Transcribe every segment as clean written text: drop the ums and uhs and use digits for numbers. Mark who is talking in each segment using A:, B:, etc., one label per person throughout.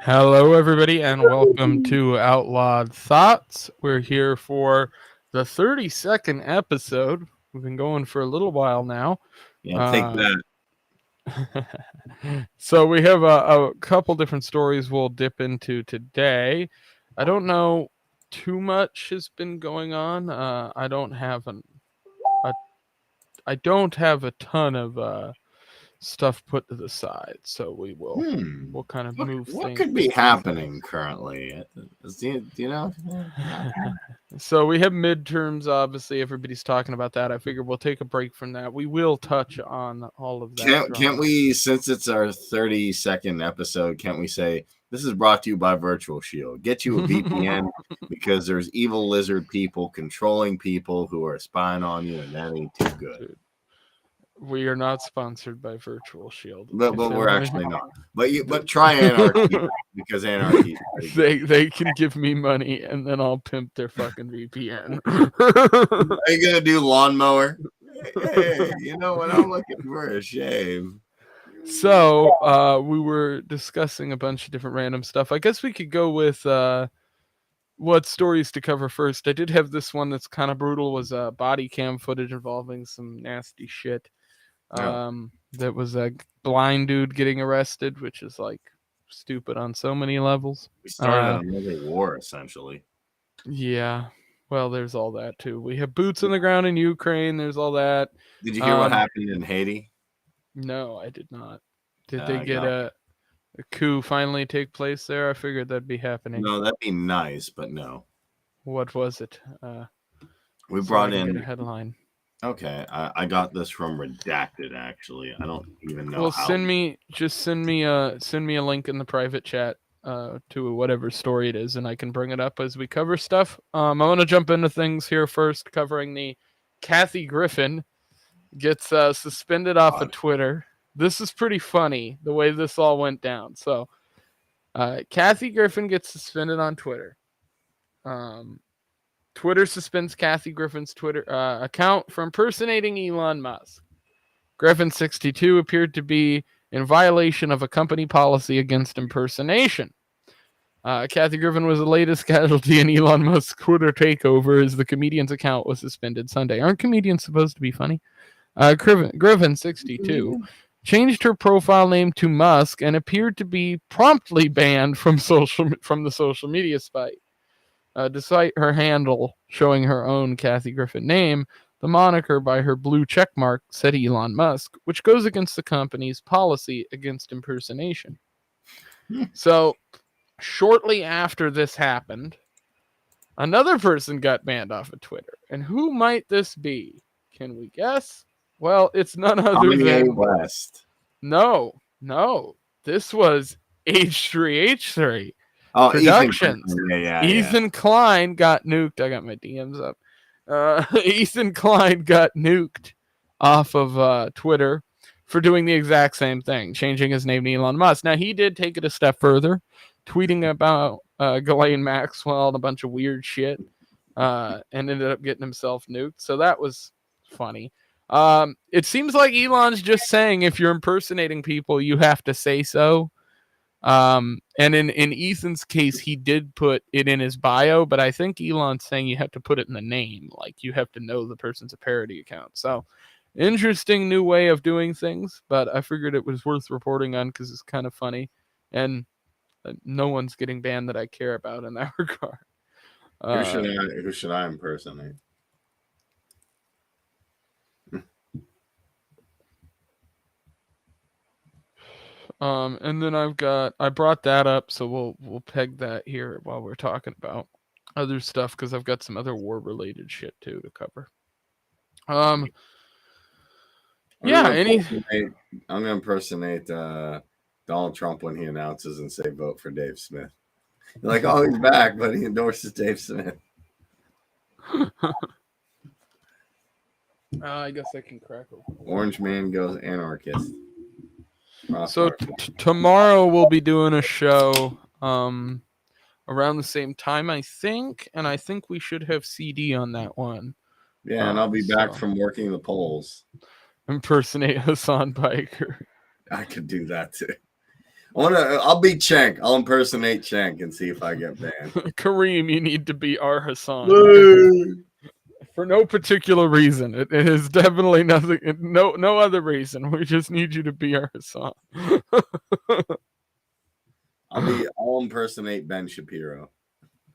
A: Hello, everybody, and welcome to Outlawed Thoughts. We're here for the 32nd episode. We've been going for a little while now.
B: Yeah, take that.
A: So we have a couple different stories we'll dip into today. I don't know too much has been going on. I don't have I don't have a ton of stuff put to the side, so we'll kind of move
B: What
A: things.
B: could be happening currently? Do you know?
A: So we have midterms. Obviously, everybody's talking about that. I figure we'll take a break from that. We will touch on all of that.
B: Can't we, since it's our 32nd episode, can't we say this is brought to you by Virtual Shield? Get you a VPN because there's evil lizard people controlling people who are spying on you, and that ain't too good.
A: Dude, we are not sponsored by Virtual Shield,
B: but we're actually not. But try Anarchy because Anarchy.
A: They can give me money and then I'll pimp their fucking VPN.
B: Are you gonna do lawnmower? Hey, you know what? I'm looking for a shave.
A: So we were discussing a bunch of different random stuff. I guess we could go with what stories to cover first. I did have this one that's kind of brutal. Was body cam footage involving some nasty shit. That was a blind dude getting arrested, which is like stupid on so many levels.
B: We started another war, essentially.
A: Yeah. Well, there's all that too. We have boots on the ground in Ukraine. There's all that.
B: Did you hear what happened in Haiti?
A: No, I did not. Did they get a coup finally take place there? I figured that'd be happening.
B: No, that'd be nice, but no.
A: What was it?
B: We brought in
A: a headline.
B: Okay, I got this from Redacted. Actually, I don't even know.
A: Well, send me a link in the private chat to whatever story it is, and I can bring it up as we cover stuff. I want to jump into things here first, covering the Kathy Griffin gets suspended off of Twitter. This is pretty funny the way this all went down. So, Kathy Griffin gets suspended on Twitter. Twitter suspends Kathy Griffin's Twitter account for impersonating Elon Musk. Griffin, 62, appeared to be in violation of a company policy against impersonation. Kathy Griffin was the latest casualty in Elon Musk's Twitter takeover as the comedian's account was suspended Sunday. Aren't comedians supposed to be funny? Griffin, 62, changed her profile name to Musk and appeared to be promptly banned from the social media site. Despite her handle showing her own Kathy Griffin name, the moniker by her blue checkmark said Elon Musk, which goes against the company's policy against impersonation. So, shortly after this happened, another person got banned off of Twitter. And who might this be? Can we guess? Well, it's none other than
B: West.
A: No. This was H3H3.
B: Oh,
A: Productions.
B: Ethan
A: Klein got nuked. I got my DMs up. Ethan Klein got nuked off of Twitter for doing the exact same thing, changing his name to Elon Musk. Now, he did take it a step further, tweeting about Ghislaine Maxwell and a bunch of weird shit, and ended up getting himself nuked. So that was funny. It seems like Elon's just saying if you're impersonating people, you have to say so. And in Ethan's case, he did put it in his bio, but I think Elon's saying you have to put it in the name, like you have to know the person's a parody account. So, interesting new way of doing things, but I figured it was worth reporting on because it's kind of funny, and no one's getting banned that I care about in that regard.
B: Who should I impersonate?
A: And then I brought that up, so we'll peg that here while we're talking about other stuff because I've got some other war related shit too to cover. I'm
B: gonna impersonate Donald Trump when he announces and say vote for Dave Smith. You're like, oh, he's back, but he endorses Dave Smith.
A: I guess I can crack open.
B: Orange Man goes anarchist.
A: So tomorrow we'll be doing a show around the same time, I think, and I think we should have CD on that one.
B: Yeah, and I'll be back from working the polls.
A: Impersonate Hassan Biker.
B: I could do that too. I'll be Cenk. I'll impersonate Cenk and see if I get banned.
A: Kareem, you need to be our Hassan.
B: Woo!
A: For no particular reason. It is definitely nothing. No other reason. We just need you to be our Hassan.
B: I'll impersonate Ben Shapiro.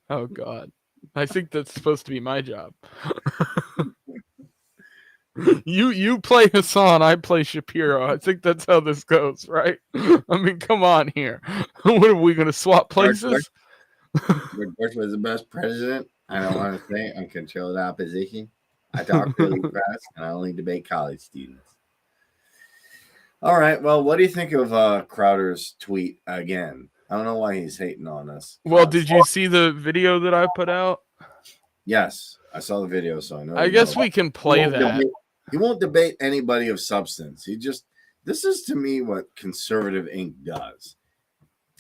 A: Oh God, I think that's supposed to be my job. You play Hassan, I play Shapiro. I think that's how this goes, right? I mean, come on here. What are we gonna swap places?
B: George Bush was the best president. I don't want to say uncontrolled opposition. I talk really fast, and I only debate college students. All right. Well, what do you think of Crowder's tweet again? I don't know why he's hating on us.
A: Well, did you see the video that I put out?
B: Yes, I saw the video, so I know.
A: I guess we can play that.
B: He won't debate anybody of substance. This is to me what conservative Inc. does.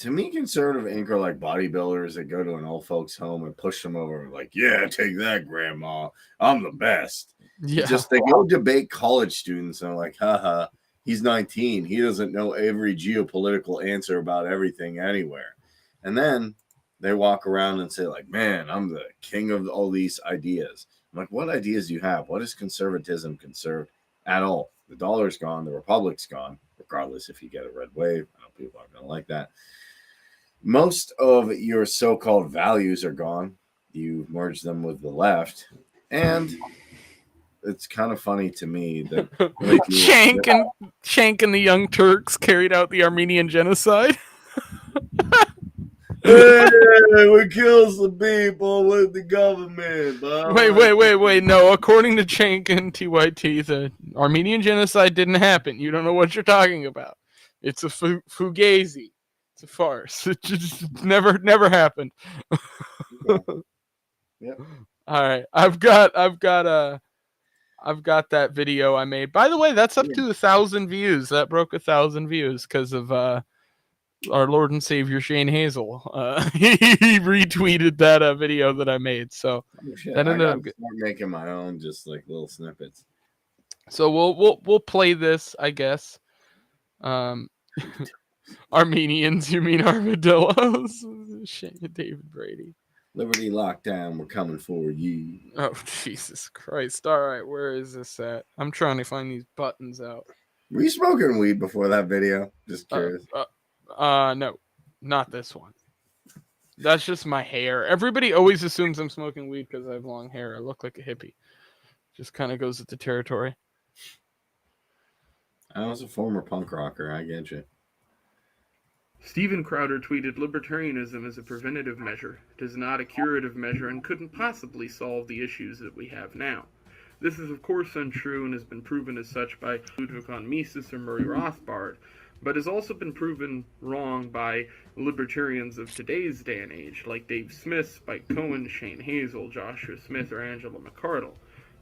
B: To me, conservative Inc. are like bodybuilders that go to an old folks' home and push them over, like, yeah, take that, grandma. I'm the best.
A: Yeah.
B: They go debate college students and are like, haha, he's 19. He doesn't know every geopolitical answer about everything anywhere. And then they walk around and say, like, man, I'm the king of all these ideas. I'm like, what ideas do you have? What is conservatism conserved at all? The dollar's gone. The republic's gone, regardless if you get a red wave. I know people aren't going to like that. Most of your so-called values are gone. You merge them with the left. And it's kind of funny to me that
A: Shank and the Young Turks carried out the Armenian genocide.
B: Hey, we kill some people with the government.
A: Wait. No, according to Shank and TYT, the Armenian genocide didn't happen. You don't know what you're talking about. It's a fugazi. It's a farce. It just never happened.
B: Yep.
A: All right, I've got that video I made. By the way, that's up to 1,000 views. That broke 1,000 views because of our Lord and Savior Shane Hazel. He retweeted that video that I made. So
B: that ended up making my own, just like little snippets.
A: So we'll play this, I guess. Armenians, you mean armadillos? David Brady.
B: Liberty lockdown, we're coming for you.
A: Oh, Jesus Christ. All right, where is this at? I'm trying to find these buttons out.
B: Were you smoking weed before that video? Just curious.
A: No, not this one. That's just my hair. Everybody always assumes I'm smoking weed because I have long hair. I look like a hippie. Just kind of goes with the territory.
B: I was a former punk rocker. I get you.
C: Steven Crowder tweeted, "Libertarianism is a preventative measure. It is not a curative measure and couldn't possibly solve the issues that we have now. This is of course untrue and has been proven as such by Ludwig von Mises or Murray Rothbard, but has also been proven wrong by libertarians of today's day and age, like Dave Smith, Spike Cohen, Shane Hazel, Joshua Smith, or Angela McArdle.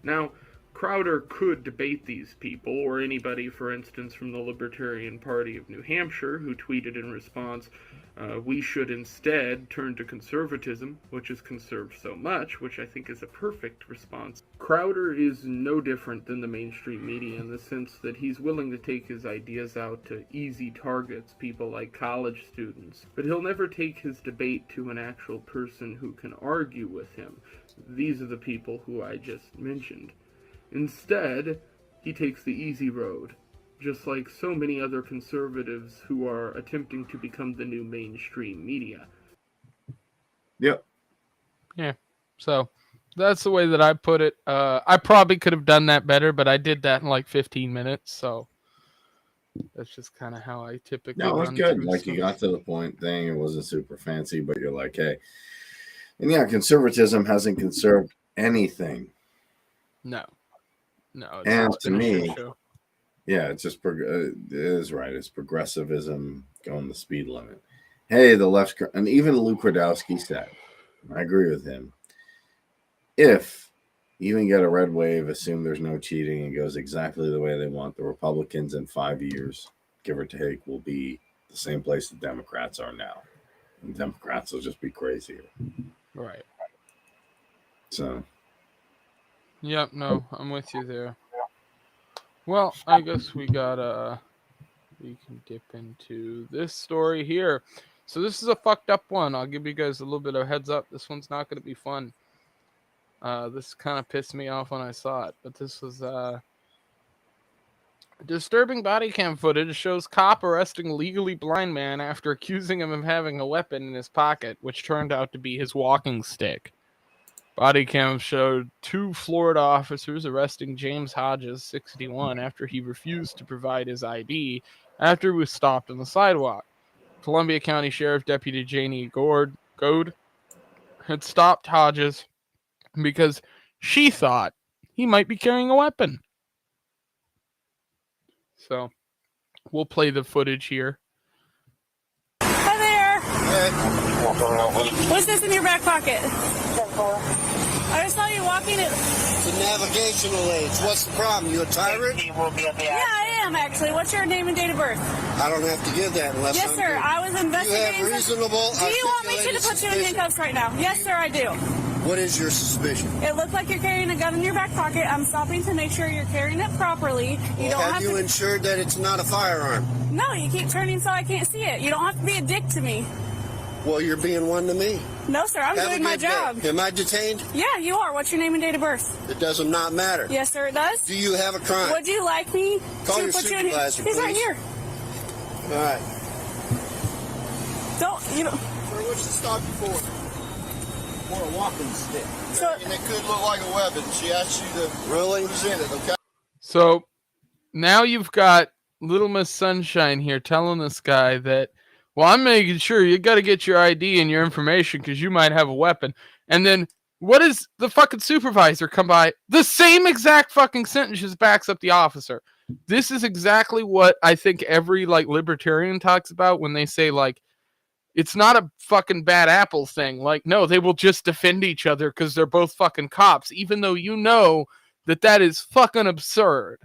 C: Now, Crowder could debate these people, or anybody, for instance, from the Libertarian Party of New Hampshire, who tweeted in response, we should instead turn to conservatism, which has conserved so much, which I think is a perfect response. Crowder is no different than the mainstream media in the sense that he's willing to take his ideas out to easy targets, people like college students, but he'll never take his debate to an actual person who can argue with him. These are the people who I just mentioned. Instead, he takes the easy road, just like so many other conservatives who are attempting to become the new mainstream media.
B: Yep.
A: Yeah. So that's the way that I put it. I probably could have done that better, but I did that in like 15 minutes. So that's just kind of how I typically.
B: No, it was good. Like you got to the point thing. It wasn't super fancy, but you're like, hey. And yeah, conservatism hasn't conserved anything.
A: No.
B: And to me, yeah, it's just it is right. It's progressivism going the speed limit. Hey, the left, and even Luke Radowski said, I agree with him. If you even get a red wave, assume there's no cheating and goes exactly the way they want, the Republicans in 5 years, give or take, will be the same place the Democrats are now. And Democrats will just be crazier.
A: Right.
B: So.
A: Yep, no, I'm with you there. Well, I guess we got we can dip into this story here. So this is a fucked up one. I'll give you guys a little bit of heads up. This one's not going to be fun. This kind of pissed me off when I saw it, but this was disturbing body cam footage shows cop arresting legally blind man after accusing him of having a weapon in his pocket, which turned out to be his walking stick. Body cam showed 2 Florida officers arresting James Hodges, 61, after he refused to provide his ID after he was stopped on the sidewalk. Columbia County Sheriff Deputy Janie Goad had stopped Hodges because she thought he might be carrying a weapon. So, we'll play the footage here.
D: Hi there.
E: Hey.
D: What's this in your back pocket? I just saw you walking it.
E: It's a navigational aids. What's the problem? You a tyrant?
D: Yeah, I am actually. What's your name and date of birth?
E: I don't have to give that unless
D: Yes,
E: I'm
D: sir.
E: good.
D: I was investigating.
E: You have reasonable.
D: Do you want me to put you in
E: suspicion.
D: handcuffs right now? Yes, sir, I do.
E: What is your suspicion?
D: It looks like you're carrying a gun in your back pocket. I'm stopping to make sure you're carrying it properly. You don't
E: have you
D: to...
E: ensured that it's not a firearm?
D: No, you keep turning so I can't see it. You don't have to be a dick to me.
E: Well, you're being one to me.
D: No, sir. I'm
E: Have
D: doing
E: a
D: my
E: good day.
D: job.
E: Am I detained?
D: Yeah, you are. What's your name and date of birth?
E: It does not matter.
D: Yes, sir, it does.
E: Do you have a crime?
D: Would you like me
E: Call
D: to
E: your
D: put you in?
E: supervisor,
D: He's right
E: please.
D: here.
E: All right.
D: Don't you know?
F: Sir, what's the stop you for?
E: For a walking stick.
D: So,
F: And it could look like a weapon. She asked you to
E: Really?
F: present it, okay?
A: So, now you've got Little Miss Sunshine here telling this guy that, well, I'm making sure you got to get your ID and your information because you might have a weapon. And then what does the fucking supervisor come by? The same exact fucking sentence just backs up the officer. This is exactly what I think every like libertarian talks about when they say like, it's not a fucking bad apple thing. Like, no, they will just defend each other because they're both fucking cops, even though you know that that is fucking absurd.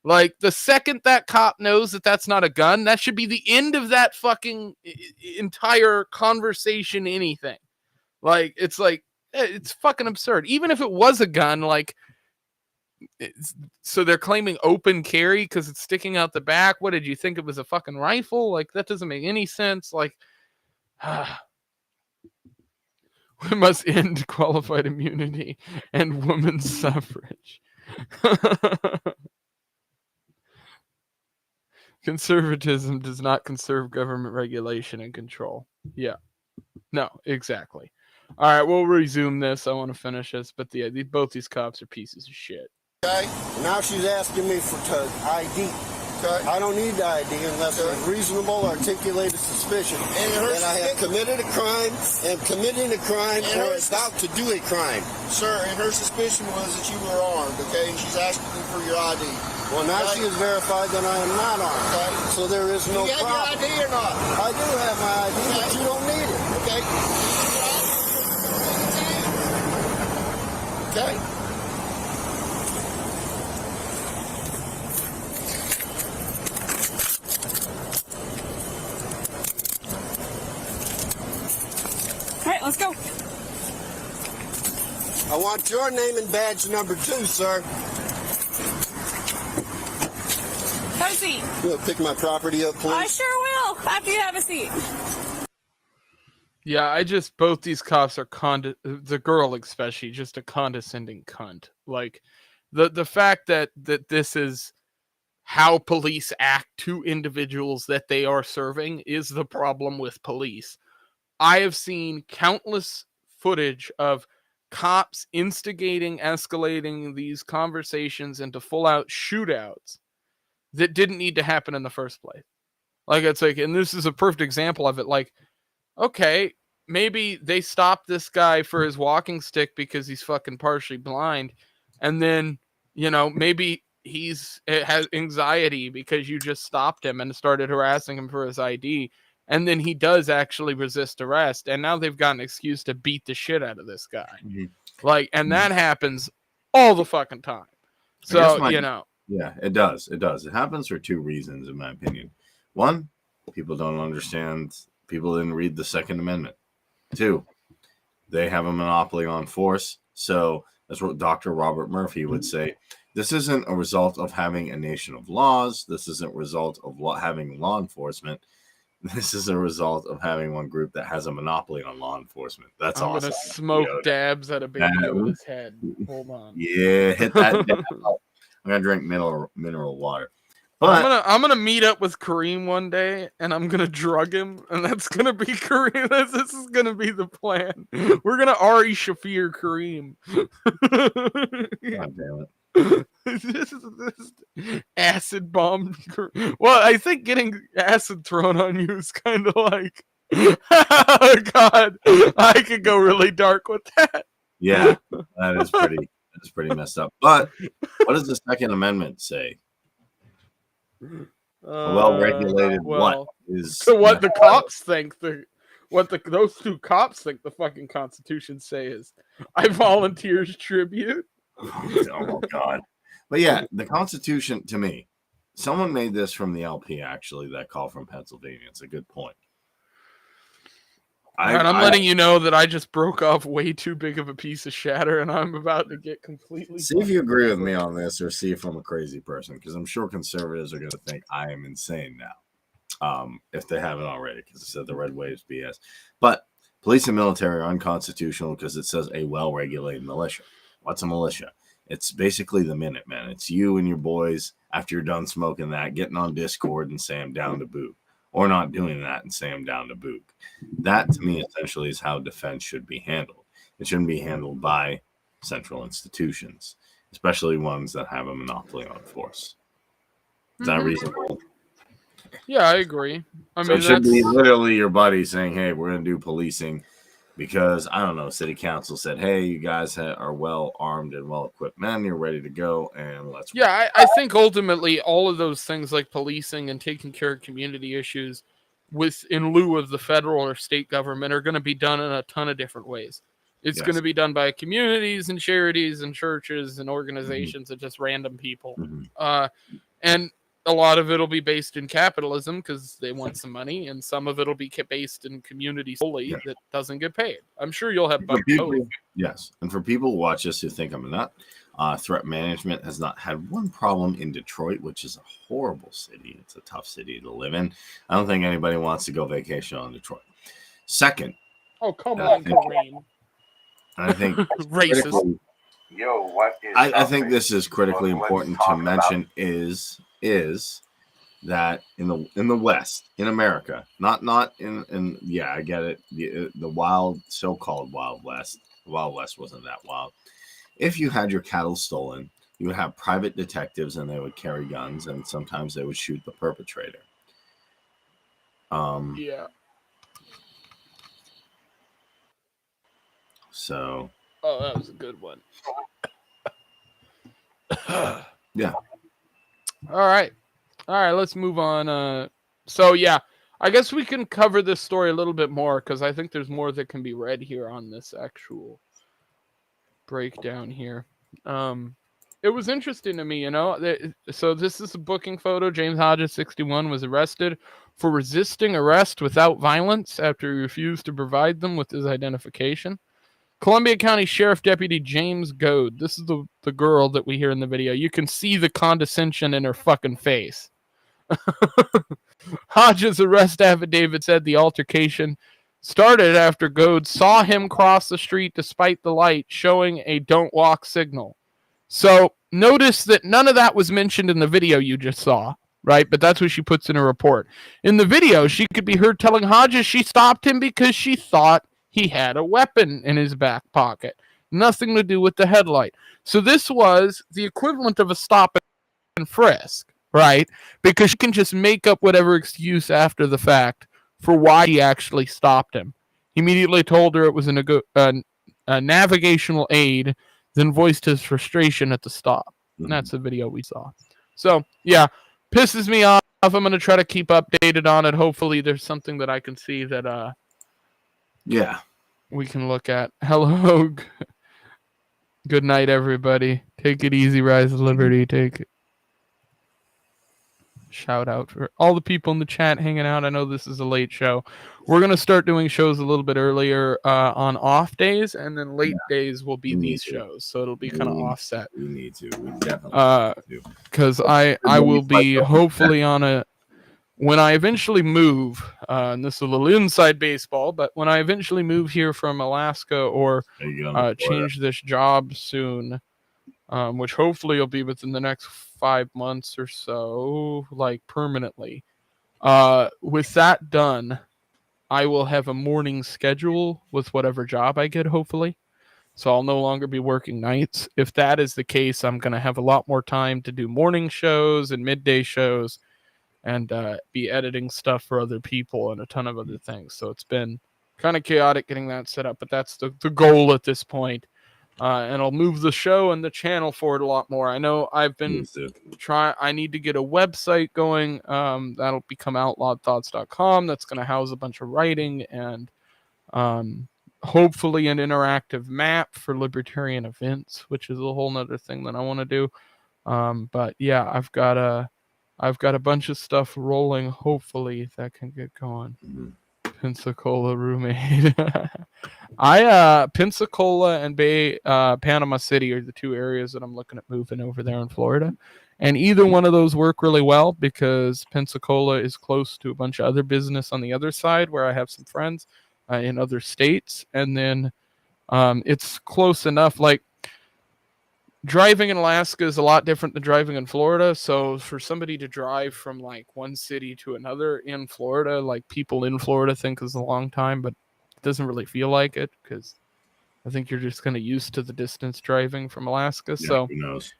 A: Like, the second that cop knows that that's not a gun, that should be the end of that fucking entire conversation, anything. Like, it's fucking absurd. Even if it was a gun, like, so they're claiming open carry because it's sticking out the back. What did you think it was, a fucking rifle? Like, that doesn't make any sense. Like, we must end qualified immunity and women's suffrage. Conservatism does not conserve government regulation and control. Yeah. No, exactly. All right, we'll resume this. I want to finish this, but both these cops are pieces of shit.
E: Okay. Now she's asking me for ID.
F: Okay.
E: I don't need the ID unless there's reasonable articulated suspicion that I have committed a crime, am committing a crime, or about to do a crime.
F: Sir, and her suspicion was that you were armed, okay? And she's asking you for your ID.
E: Well, now she has verified that I am not armed.
F: Okay.
E: So there is no
F: You got
E: problem.
F: your ID or not?
E: I do have my ID, but you don't need it.
F: Okay? Okay.
D: all right, let's go.
E: I want your name and badge number 2, sir.
D: Have a seat.
E: You want to pick my property up, please?
D: I sure will. After you have a seat.
A: Yeah, both these cops are the girl especially, just a condescending cunt. Like, the fact that this is how police act to individuals that they are serving is the problem with police. I have seen countless footage of cops instigating, escalating these conversations into full-out shootouts that didn't need to happen in the first place. Like, it's like, and this is a perfect example of it. Like, okay, maybe they stopped this guy for his walking stick because he's fucking partially blind, and then, you know, maybe has anxiety because you just stopped him and started harassing him for his ID, and then he does actually resist arrest, and now they've got an excuse to beat the shit out of this guy.
B: Mhm.
A: Like, and that happens all the fucking time. So, you know.
B: Yeah, it does. It does. It happens for 2 reasons, in my opinion. 1, people don't understand. People didn't read the Second Amendment. 2, they have a monopoly on force. So that's what Dr. Robert Murphy would say. This isn't a result of having a nation of laws. This isn't a result of having law enforcement. This is a result of having one group that has a monopoly on law enforcement. That's
A: I'm
B: awesome.
A: gonna smoke dabs at a baby Yoda's head. Hold on.
B: Yeah, hit that dab. I'm gonna drink mineral water. But
A: I'm gonna meet up with Kareem one day, and I'm gonna drug him, and that's gonna be Kareem. This is gonna be the plan. We're gonna Ari Shafir Kareem.
B: God damn it.
A: this is acid bomb. Well, I think getting acid thrown on you is kind of like, God, I could go really dark with that.
B: Yeah, that is pretty messed up. But what does the Second Amendment say? A well-regulated what is
A: so what the cops think those two cops think the fucking Constitution say is I volunteers tribute.
B: Oh God. But yeah, the Constitution, to me, someone made this from the LP, actually, that call from Pennsylvania. It's a good point.
A: I'm letting you know that I just broke off way too big of a piece of shatter, and I'm about to get completely...
B: See if you agree with me on this, or see if I'm a crazy person, because I'm sure conservatives are going to think I am insane now, if they haven't already, because I said the red wave's BS. But police and military are unconstitutional because it says a well-regulated militia. What's a militia? It's basically the Minutemen. It's you and your boys, after you're done smoking that, getting on Discord and saying I'm down to boot. Or not doing that and saying I'm down to boot. That, to me, essentially is how defense should be handled. It shouldn't be handled by central institutions, especially ones that have a monopoly on force. Is that reasonable?
A: Yeah, I agree. I mean,
B: it should be literally your buddy saying, hey, we're going to do policing because, I don't know, city council said, hey, you guys are well-armed and well-equipped men. You're ready to go, and let's...
A: Yeah, I think ultimately all of those things like policing and taking care of community issues in lieu of the federal or state government are going to be done in a ton of different ways. It's going to be done by communities and charities and churches and organizations and just random people. And a lot of it will be based in capitalism because they want some money, and some of it will be based in community solely that doesn't get paid. I'm sure you'll have both.
B: Yes, and for people who watch this who think I'm a nut, threat management has not had one problem in Detroit, which is a horrible city. It's a tough city to live in. I don't think anybody wants to go vacation on Detroit. Second.
A: Oh, come on, Kareem.
B: I think
A: racist.
B: I think this is critically important to mention is that in the West, in America, not in I get it, the so-called Wild West. The Wild West wasn't that wild. If you had your cattle stolen, you would have private detectives, and they would carry guns, and sometimes they would shoot the perpetrator.
A: Yeah.
B: So.
A: Oh, that was a good one.
B: Yeah.
A: All right, let's move on. So yeah, I guess we can cover this story a little bit more because I think there's more that can be read here on this actual breakdown here. It was interesting to me, so this is a booking photo. James Hodges, 61, was arrested for resisting arrest without violence after he refused to provide them with his identification. Columbia County Sheriff Deputy James Goad. This is the girl that we hear in the video. You can see the condescension in her fucking face. Hodges' arrest affidavit said the altercation started after Goad saw him cross the street despite the light showing a don't walk signal. So notice that none of that was mentioned in the video you just saw, right? But that's what she puts in her report. In the video, she could be heard telling Hodges she stopped him because she thought he had a weapon in his back pocket. Nothing to do with the headlight. So this was the equivalent of a stop and frisk, right? Because she can just make up whatever excuse after the fact for why he actually stopped him. He immediately told her it was a navigational aid, then voiced his frustration at the stop. And that's the video we saw. So, yeah, pisses me off. I'm going to try to keep updated on it. Hopefully there's something that I can see that...
B: Yeah.
A: We can look at. Hello. Good night, everybody. Take it easy, Rise of Liberty. Take it. shout out for all the people in the chat hanging out. I know this is a late show. We're going to start doing shows a little bit earlier on off days, and then late days will be these shows. So it'll be kind of offset.
B: We need to. We definitely need to.
A: Because I will be hopefully on a, when I eventually move, and this is a little inside baseball, but when I eventually move here from Alaska or change this job soon, which hopefully will be within the next 5 months or so, like permanently. With that done, I will have a morning schedule with whatever job I get, hopefully. So I'll no longer be working nights. If that is the case, I'm going to have a lot more time to do morning shows and midday shows and be editing stuff for other people and a ton of other things. So it's been kind of chaotic getting that set up, but that's the goal at this point. And I'll move the show and the channel forward a lot more. I know I've been I need to get a website going. That'll become outlawedthoughts.com. That's going to house a bunch of writing and hopefully an interactive map for libertarian events, which is a whole nother thing that I want to do. But yeah, I've got a bunch of stuff rolling, hopefully, that can get going. Pensacola roommate. Pensacola and Panama City are the two areas that I'm looking at moving over there in Florida. And either one of those work really well because Pensacola is close to a bunch of other business on the other side where I have some friends in other states. And then it's close enough, like, driving in Alaska is a lot different than driving in Florida. So for somebody to drive from like one city to another in Florida, like people in Florida think is a long time, but it doesn't really feel like it because I think you're just kind of used to the distance driving from Alaska.
B: Yeah,
A: so
B: who knows?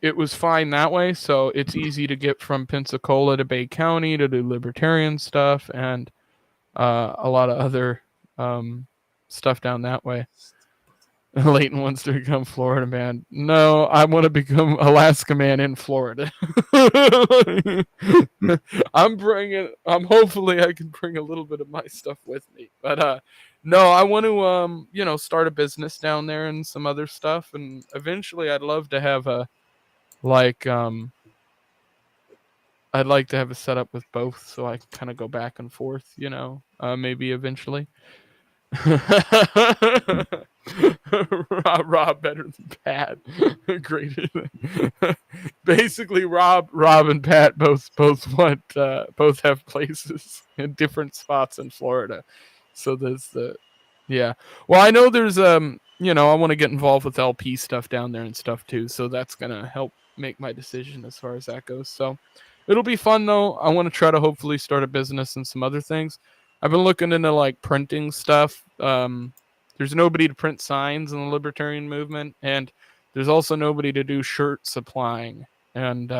A: It was fine that way. So it's easy to get from Pensacola to Bay County to do libertarian stuff and a lot of other stuff down that way. Leighton wants to become Florida man. No, I want to become Alaska man in Florida. Hopefully I can bring a little bit of my stuff with me. But no, I want to start a business down there and some other stuff, and eventually I'd love to have I'd like to have a setup with both so I can kind of go back and forth, maybe eventually. Rob better than Pat. Great. Basically, Rob and Pat both have places in different spots in Florida. So there's yeah. Well, I know there's I want to get involved with LP stuff down there and stuff too. So that's gonna help make my decision as far as that goes. So it'll be fun though. I want to try to hopefully start a business and some other things. I've been looking into like printing stuff. There's nobody to print signs in the libertarian movement, and there's also nobody to do shirt supplying and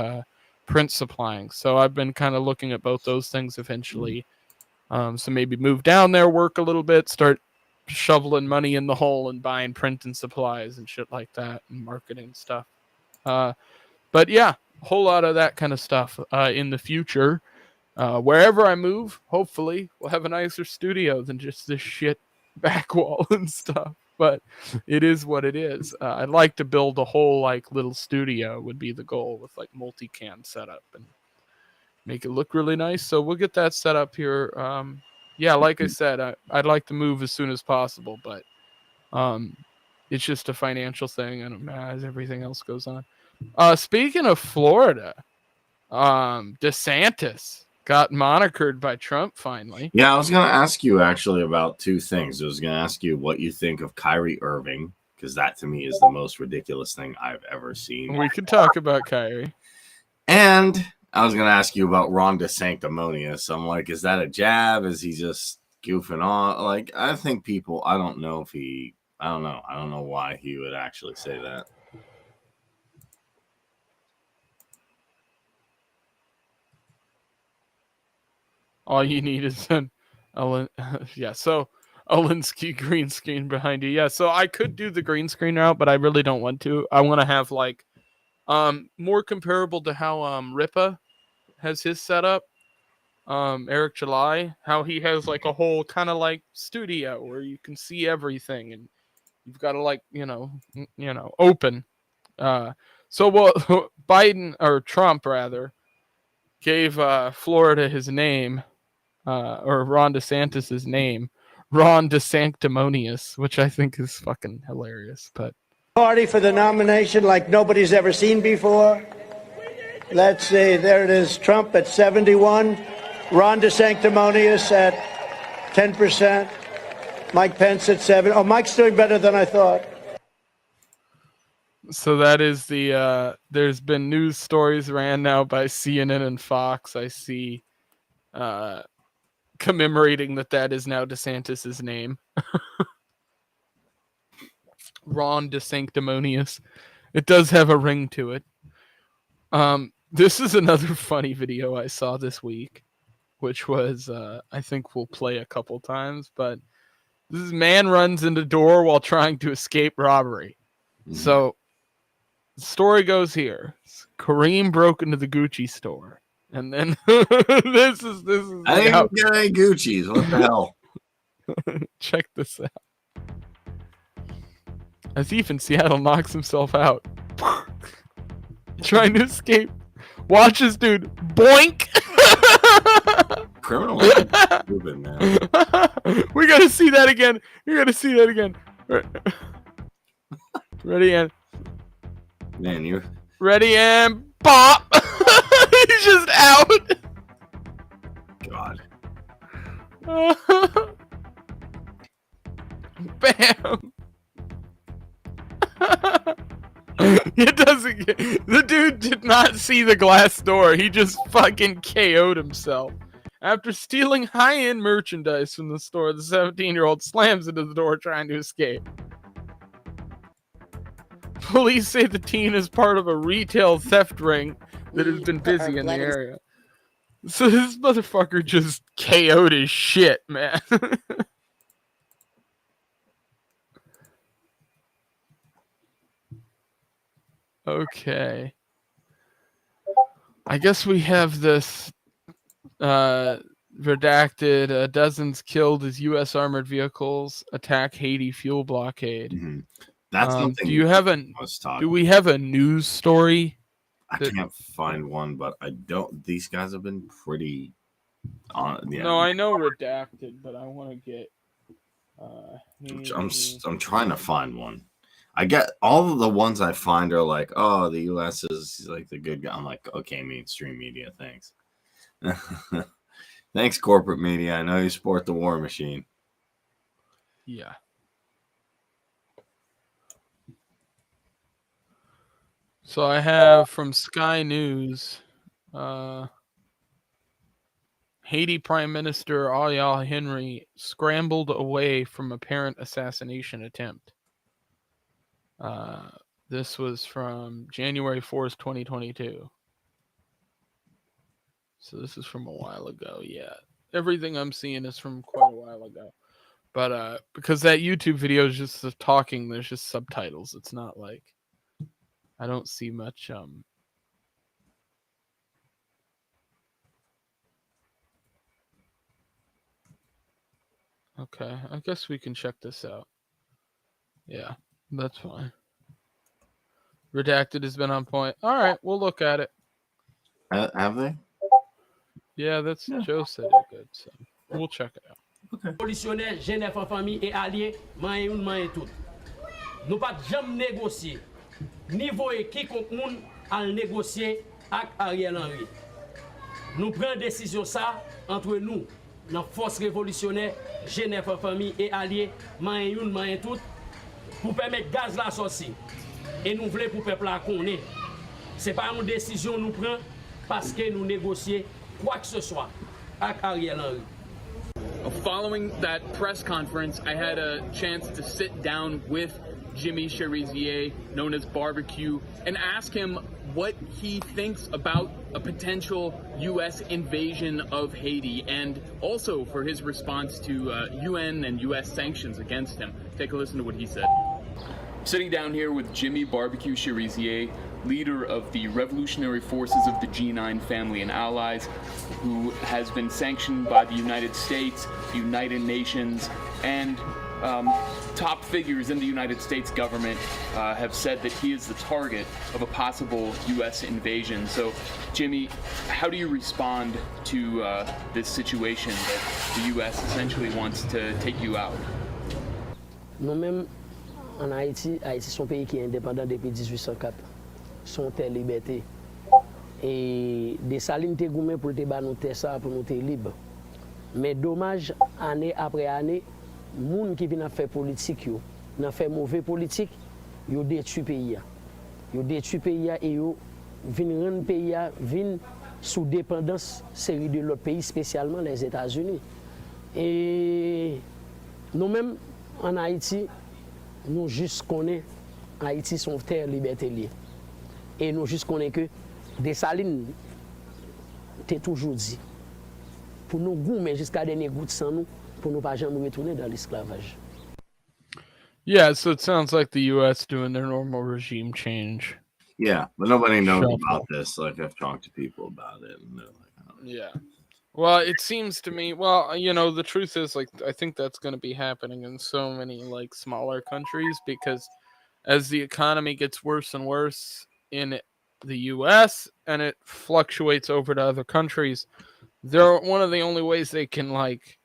A: print supplying. So I've been kind of looking at both those things eventually. So maybe move down there, work a little bit, start shoveling money in the hole and buying printing supplies and shit like that and marketing stuff. But yeah, a whole lot of that kind of stuff in the future. Wherever I move, hopefully we'll have a nicer studio than just this shit back wall and stuff. But it is what it is. I'd like to build a whole like little studio would be the goal with like multicam setup and make it look really nice. So we'll get that set up here. Yeah, like I said, I'd like to move as soon as possible, but it's just a financial thing and as everything else goes on. Speaking of Florida, DeSantis got monikered by Trump finally.
B: Yeah, I was going to ask you actually about two things. I was going to ask you what you think of Kyrie Irving, because that to me is the most ridiculous thing I've ever seen.
A: We could talk about Kyrie.
B: And I was going to ask you about Ron DeSanctimonious. I'm like, is that a jab? Is he just goofing on? Like, I think people, I don't know why he would actually say that.
A: All you need is an Alinsky green screen behind you. Yeah, so I could do the green screen route, but I really don't want to. I want to have like more comparable to how Ripa has his setup. Eric July, how he has like a whole kind of like studio where you can see everything and you've got to like, open. So what Biden or Trump rather gave Florida his name, or Ron DeSantis his name, Ron DeSanctimonious, which I think is fucking hilarious. But
G: party for the nomination like nobody's ever seen before. Let's see, there it is. Trump at 71, Ron DeSanctimonious at 10%, Mike Pence at 7. Oh, Mike's doing better than I thought.
A: so that is the there's been news stories ran now by CNN and Fox. I see commemorating that is now DeSantis's name. Ron DeSanctimonious. It does have a ring to it. This is another funny video I saw this week, which was I think we'll play a couple times, but this man runs into door while trying to escape robbery. So the story goes here. Kareem broke into the Gucci store. And then this is
B: I didn't even get any Gucci's. What the hell?
A: Check this out. A thief in Seattle knocks himself out. Trying to escape. Watch this dude. Boink!
B: Criminal is stupid, man.
A: We gotta see that again. You gotta see that again. Ready and
B: Man, you
A: ready and pop. He's just out.
B: God.
A: Bam. It doesn't get, the dude did not see the glass door. He just fucking KO'd himself. After stealing high-end merchandise from the store, the 17-year-old slams into the door trying to escape. Police say the teen is part of a retail theft ring that has been busy in the area. So this motherfucker just KO'd his shit, man. Okay. I guess we have this redacted. Dozens killed as U.S. armored vehicles attack Haiti fuel blockade.
B: Mm-hmm. That's something.
A: Do you have a? Do we have a news story?
B: I can't find one, but I don't. These guys have been pretty. Yeah.
A: No, I know redacted, but I want to get.
B: I'm trying to find one. I get all of the ones I find are like, oh, the U.S. is like the good guy. I'm like, okay, mainstream media, thanks. Thanks, corporate media. I know you support the war machine.
A: Yeah. So I have from Sky News, Haiti Prime Minister Ariel Henry scrambled away from apparent assassination attempt. This was from January 4th, 2022. So this is from a while ago. Yeah. Everything I'm seeing is from quite a while ago. But because that YouTube video is just the talking, there's just subtitles. It's not like I don't see much Okay, I guess we can check this out. Yeah, that's fine. Redacted has been on point. All right, we'll look at it.
B: Have they?
A: Yeah, that's Joe said it good, so we'll check it out.
B: Okay.
H: Révolutionnaire, Genève en famille et alliés, main une main tout. Nous pas jamais négocier. Niveau quiconque moun al négocier avec Ariel Henry. Nous prenons décision ça entre nous, dans force révolutionnaire, Genève en famille et alliés, main une main tout, pour permettre gaz la sortir. Et nous voulons pour peuple la connaître. C'est pas une décision nous prenons parce que nous négocions quoi que ce soit avec Ariel Henry.
I: Following that press conference, I had a chance to sit down with Jimmy Cherizier, known as Barbecue, and ask him what he thinks about a potential U.S. invasion of Haiti, and also for his response to UN and U.S. sanctions against him. Take a listen to what he said. Sitting down here with Jimmy Barbecue Cherizier, leader of the revolutionary forces of the G9 family and allies, who has been sanctioned by the United States, the United Nations, and top figures in the United States government have said that he is the target of a possible U.S. invasion. So, Jimmy, how do you respond to this situation that the U.S. essentially wants to take you out?
H: Nous-mêmes, en Haïti, Haïti c'est un pays qui est indépendant depuis 1804. Son terre liberté. Et des salines te goumé pour te ba nous terre ça pour nous te libre. Mais dommage, année après année, moun qui vient faire politique yo, n'a fait mauvais politique, yo détruit pays. Yo détruit pays et yo vinn rendre pays vinn sous dépendance série de l'autre pays, spécialement les États-Unis. Et nous-mêmes en Haïti, nous juste connaissons Haïti son terre liberté liée. Et nous juste connaissons que des salines, t'es toujours dit, pour nous goumer jusqu'à dernier goutte sans nous, pour nous pas jamais retourner dans l'esclavage.
A: Yeah, so it sounds like the U.S. doing their normal regime change.
B: Yeah, but nobody knows
A: Shuffle.
B: about this. Like, I've talked to people about it, and they're like, oh.
A: Yeah. Well, it seems to me, well, you know, the truth is, like, I think that's going to be happening in so many, like, smaller countries, because as the economy gets worse and worse in the U.S. and it fluctuates over to other countries, they're one of the only ways they can, like,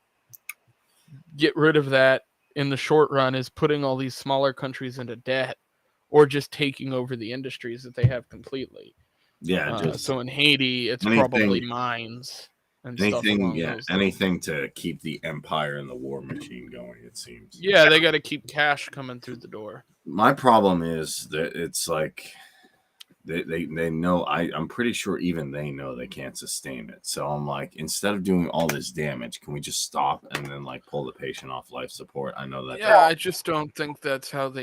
A: get rid of that in the short run is putting all these smaller countries into debt or just taking over the industries that they have completely.
B: Yeah.
A: So in Haiti, it's
B: anything,
A: probably mines and stuff along those lines.
B: Anything to keep the empire and the war machine going, it seems.
A: Yeah, they got to keep cash coming through the door.
B: My problem is that it's like they know, I'm pretty sure even they know they can't sustain it. So I'm like, instead of doing all this damage, can we just stop and then like pull the patient off life support? I know that.
A: Yeah, I just don't think that's how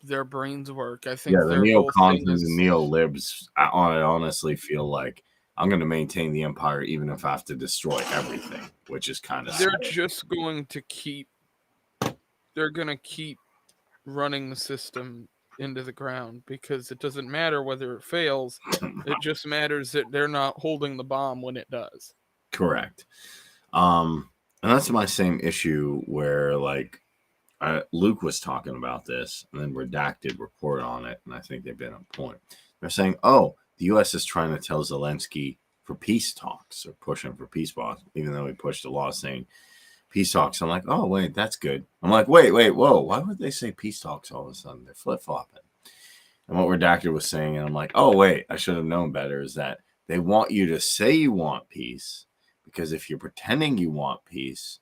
A: their brains work. I think
B: the neocons and the neo-libs, I honestly feel like I'm going to maintain the empire even if I have to destroy everything, which is kind of
A: they're just going to keep running the system into the ground because it doesn't matter whether it fails. It just matters that they're not holding the bomb when it does.
B: Correct. And that's my same issue where like Luke was talking about this and then Redacted report on it. And I think they've been on point. They're saying, oh, the U.S. is trying to tell Zelensky for peace talks or pushing for peace talks, even though he pushed a law saying peace talks. I'm like, oh, wait, that's good. I'm like, wait, whoa. Why would they say peace talks all of a sudden? They're flip-flopping. And what Redacted was saying, and I'm like, oh, wait, I should have known better, is that they want you to say you want peace because if you're pretending you want peace,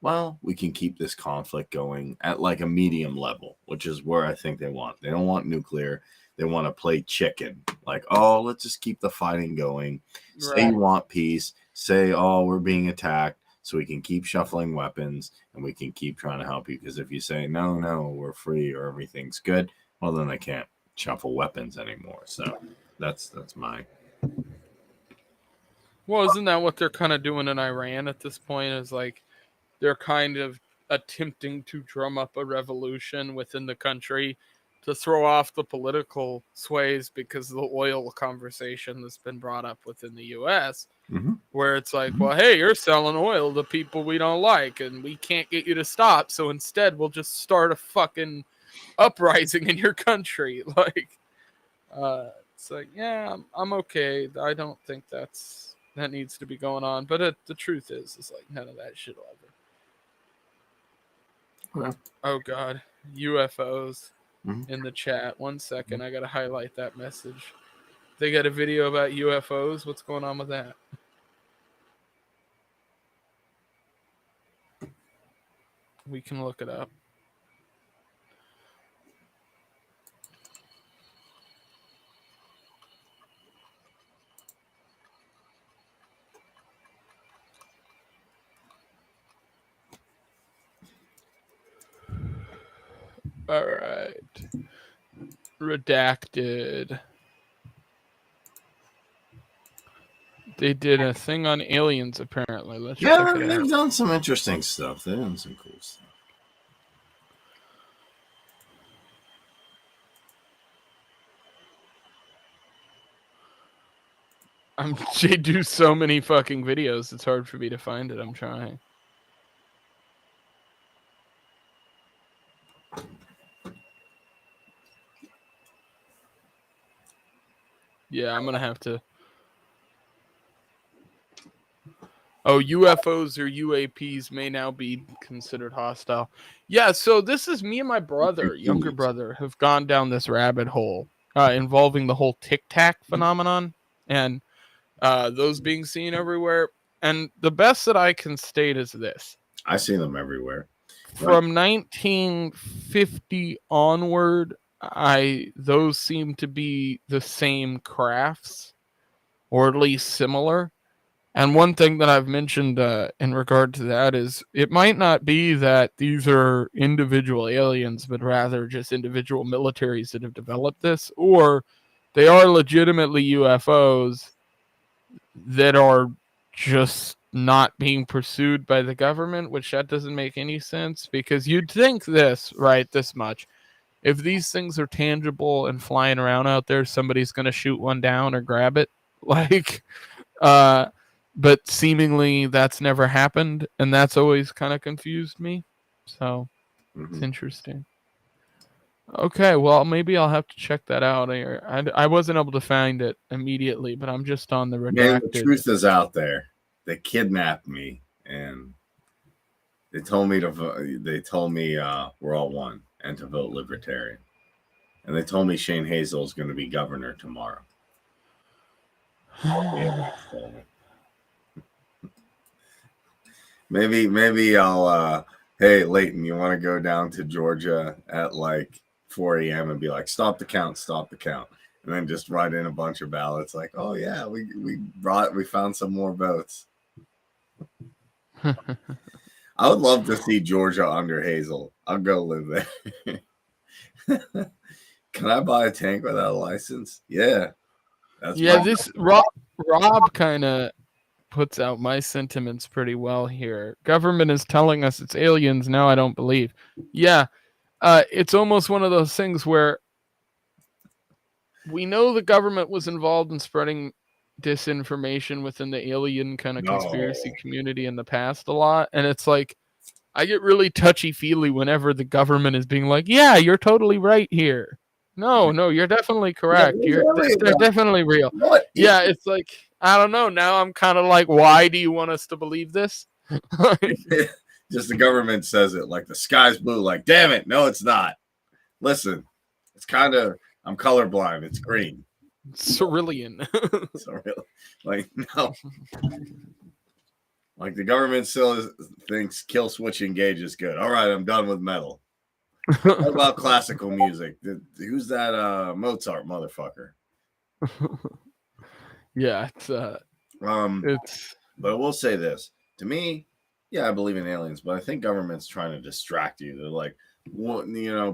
B: well, we can keep this conflict going at like a medium level, which is where I think they want. They don't want nuclear. They want to play chicken. Like, oh, let's just keep the fighting going. Right. Say you want peace. Say, oh, we're being attacked. So we can keep shuffling weapons and we can keep trying to help you. Because if you say, no, we're free or everything's good, well, then they can't shuffle weapons anymore. So that's my...
A: Well, isn't that what they're kind of doing in Iran at this point? Is like they're kind of attempting to drum up a revolution within the country to throw off the political sways because of the oil conversation that's been brought up within the U.S., where it's like, well, hey, you're selling oil to people we don't like, and we can't get you to stop, so instead we'll just start a fucking uprising in your country. Like, it's like, yeah, I'm okay. I don't think that needs to be going on, but the truth is like none of that shit will ever. Oh, God. UFOs. In the chat. 1 second. I got to highlight that message. They got a video about UFOs. What's going on with that? We can look it up. All right. Redacted. They did a thing on aliens, apparently. Let's check it out.
B: They've done some interesting stuff. They've done some cool stuff.
A: They do so many fucking videos, it's hard for me to find it. I'm trying. Yeah, I'm gonna have to. Oh, UFOs or UAPs may now be considered hostile. Yeah, so this is me and my brother, younger brother, have gone down this rabbit hole involving the whole Tic Tac phenomenon and those being seen everywhere. And the best that I can state is this.
B: I see them everywhere.
A: From 1950 onward, those seem to be the same crafts, or at least similar. And one thing that I've mentioned in regard to that is it might not be that these are individual aliens, but rather just individual militaries that have developed this, or they are legitimately UFOs that are just not being pursued by the government, which that doesn't make any sense, because you'd think this much. If these things are tangible and flying around out there, somebody's going to shoot one down or grab it. But seemingly that's never happened, and that's always kind of confused me. So it's interesting. Okay, well, maybe I'll have to check that out. I wasn't able to find it immediately, but I'm just on the redacted.
B: Man, the truth is out there. They kidnapped me, and they told me we're all one and to vote Libertarian. And they told me Shane Hazel is going to be governor tomorrow. Maybe I'll hey Leighton, you want to go down to Georgia at like 4 a.m. and be like, stop the count, and then just write in a bunch of ballots like, oh yeah, we found some more votes. I would love to see Georgia under Hazel. I'll go live there. Can I buy a tank without a license? Yeah.
A: This Rob kind of puts out my sentiments pretty well here. Government is telling us it's aliens. Now I don't believe. Yeah. It's almost one of those things where we know the government was involved in spreading disinformation within the alien kind of conspiracy community in the past a lot. And it's like, I get really touchy-feely whenever the government is being like, yeah, you're totally right here. No, you're definitely correct. They're definitely real. Yeah, it's like, I don't know. Now I'm kind of like, why do you want us to believe this?
B: Just the government says it like the sky's blue. Like, damn it. No, it's not. Listen, it's kind of, I'm colorblind. It's green.
A: Cerulean.
B: Like, no. Like the government still thinks kill switch engage is good. All right, I'm done with metal. What about classical music? Who's that Mozart motherfucker?
A: Yeah,
B: but I will say this. To me, yeah, I believe in aliens, but I think government's trying to distract you. They're like,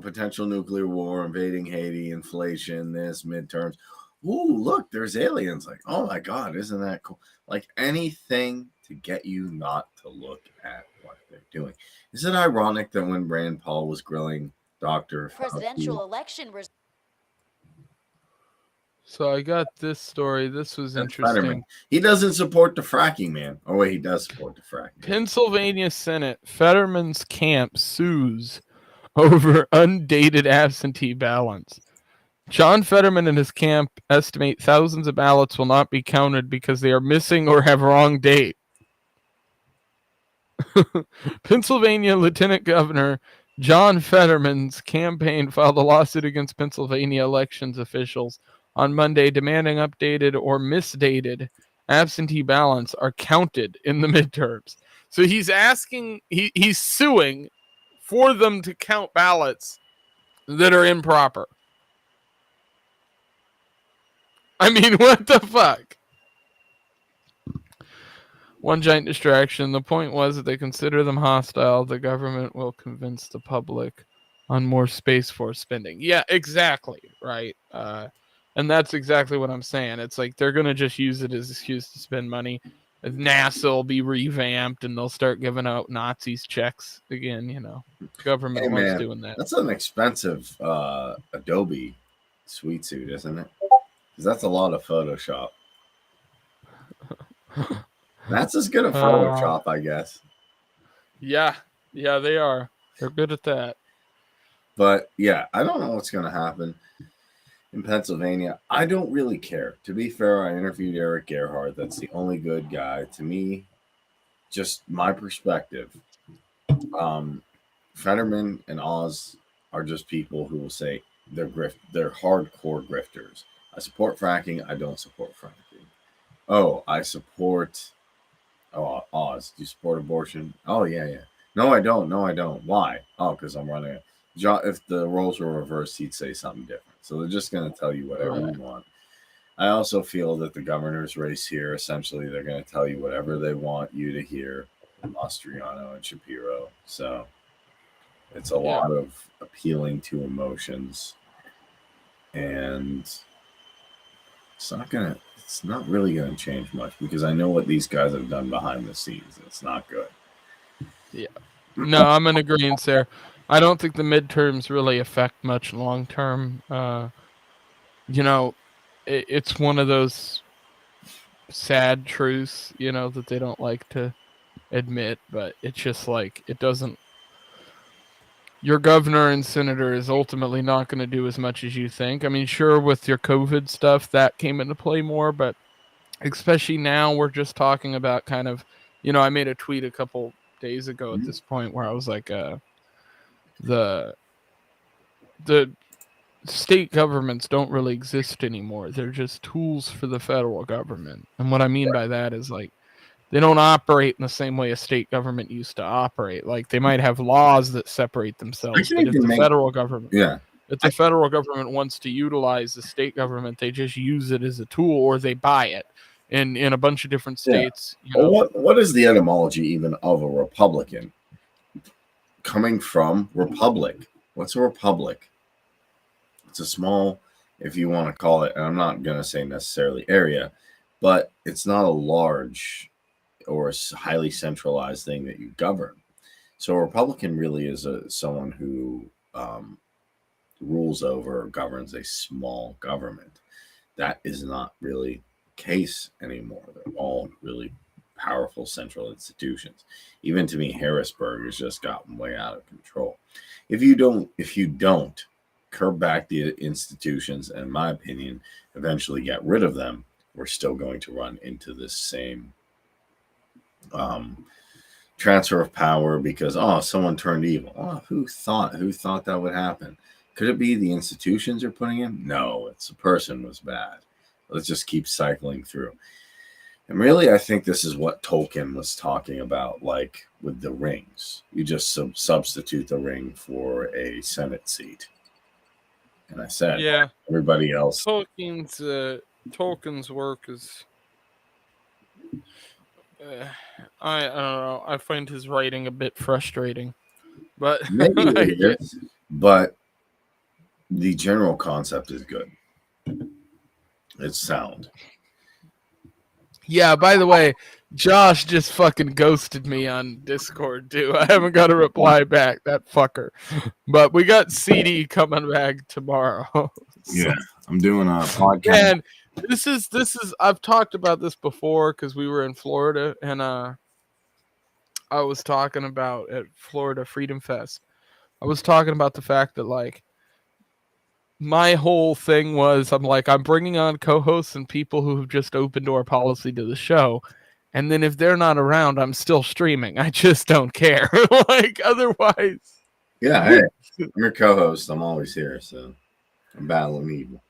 B: potential nuclear war, invading Haiti, inflation, this, midterms. Ooh, look, there's aliens. Like, oh my God, isn't that cool? Like anything to get you not to look at what they're doing. Is it ironic that when Rand Paul was grilling Dr.
J: Presidential election
A: So I got this story. This was interesting.
B: He doesn't support the fracking, man. Oh, wait, he does support the fracking.
A: Pennsylvania Senate, Fetterman's camp sues over undated absentee ballots. John Fetterman and his camp estimate thousands of ballots will not be counted because they are missing or have wrong date. Pennsylvania Lieutenant Governor John Fetterman's campaign filed a lawsuit against Pennsylvania elections officials on Monday demanding updated or misdated absentee ballots are counted in the midterms. So he's suing for them to count ballots that are improper. I mean, what the fuck? One giant distraction. The point was that they consider them hostile. The government will convince the public on more Space Force spending. Yeah, exactly. Right. And that's exactly what I'm saying. It's like they're going to just use it as an excuse to spend money. NASA will be revamped and they'll start giving out Nazis checks again. Government wants doing that.
B: That's an expensive Adobe sweet suit, isn't it? Because that's a lot of Photoshop. That's as good as Photoshop, I guess.
A: Yeah, they are. They're good at that.
B: But yeah, I don't know what's going to happen. in Pennsylvania. I don't really care. To be fair, I interviewed Eric Gerhardt. That's the only good guy. To me, just my perspective. Fetterman and Oz are just people who will say they're hardcore grifters. I support fracking. I don't support fracking. Oh, I support. Oh, Oz, do you support abortion? Oh, yeah. No, I don't. Why? Oh, because I'm running. If the roles were reversed, he'd say something different. So they're just going to tell you whatever you want. I also feel that the governor's race here, essentially, they're going to tell you whatever they want you to hear from Mastriano and Shapiro. So it's a lot of appealing to emotions. And it's not really going to change much because I know what these guys have done behind the scenes. It's not good.
A: Yeah. No, I'm in agreement there. I don't think the midterms really affect much long term. It's one of those sad truths, that they don't like to admit, but it's just like it doesn't. Your governor and senator is ultimately not going to do as much as you think. I mean, sure, with your COVID stuff, that came into play more, but especially now we're just talking about kind of, I made a tweet a couple days ago at this point where I was like, the state governments don't really exist anymore. They're just tools for the federal government. And what I mean by that is like, they don't operate in the same way a state government used to operate. Like they might have laws that separate themselves, but if the federal government wants to utilize the state government, they just use it as a tool or they buy it. In a bunch of different states.
B: What is the etymology even of a Republican? Coming from republic. What's a republic? It's a small, if you want to call it, and I'm not going to say necessarily area, but it's not a large or a highly centralized thing that you govern. So a Republican really is someone who rules over or governs a small government. That is not really the case anymore. They're all really powerful central institutions. Even to me, Harrisburg has just gotten way out of control. If you don't curb back the institutions, in my opinion, eventually get rid of them, we're still going to run into this same transfer of power because someone turned evil. Who thought that would happen? Could it be the institutions are putting in? No, it's the person was bad. Let's just keep cycling through. And really, I think this is what Tolkien was talking about, like with the rings. You just substitute the ring for a Senate seat. And I said, everybody else.
A: Tolkien's work is. I don't know. I find his writing a bit frustrating, but
B: maybe it is. But the general concept is good. It's sound.
A: Yeah, by the way, Josh just fucking ghosted me on Discord, too. I haven't got a reply back, that fucker. But we got CD coming back tomorrow.
B: Yeah, I'm doing a podcast.
A: And this is I've talked about this before because we were in Florida, and I was talking about at Florida Freedom Fest. I was talking about the fact that, like, my whole thing was I'm bringing on co-hosts and people who have just opened door policy to the show. And then if they're not around, I'm still streaming. I just don't care. Like otherwise.
B: Yeah, hey, I'm your co-host. I'm always here. So I'm battling evil.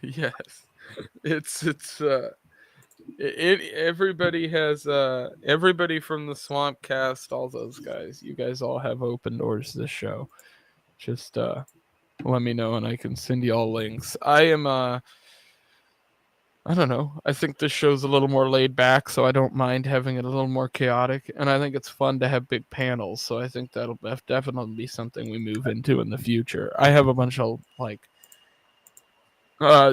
A: Yes. Everybody has everybody from the Swamp Cast, all those guys. You guys all have open doors to this show. Just let me know and I can send you all links. I am I don't know. I think this show's a little more laid back, so I don't mind having it a little more chaotic. And I think it's fun to have big panels, so I think that'll definitely be something we move into in the future. I have a bunch of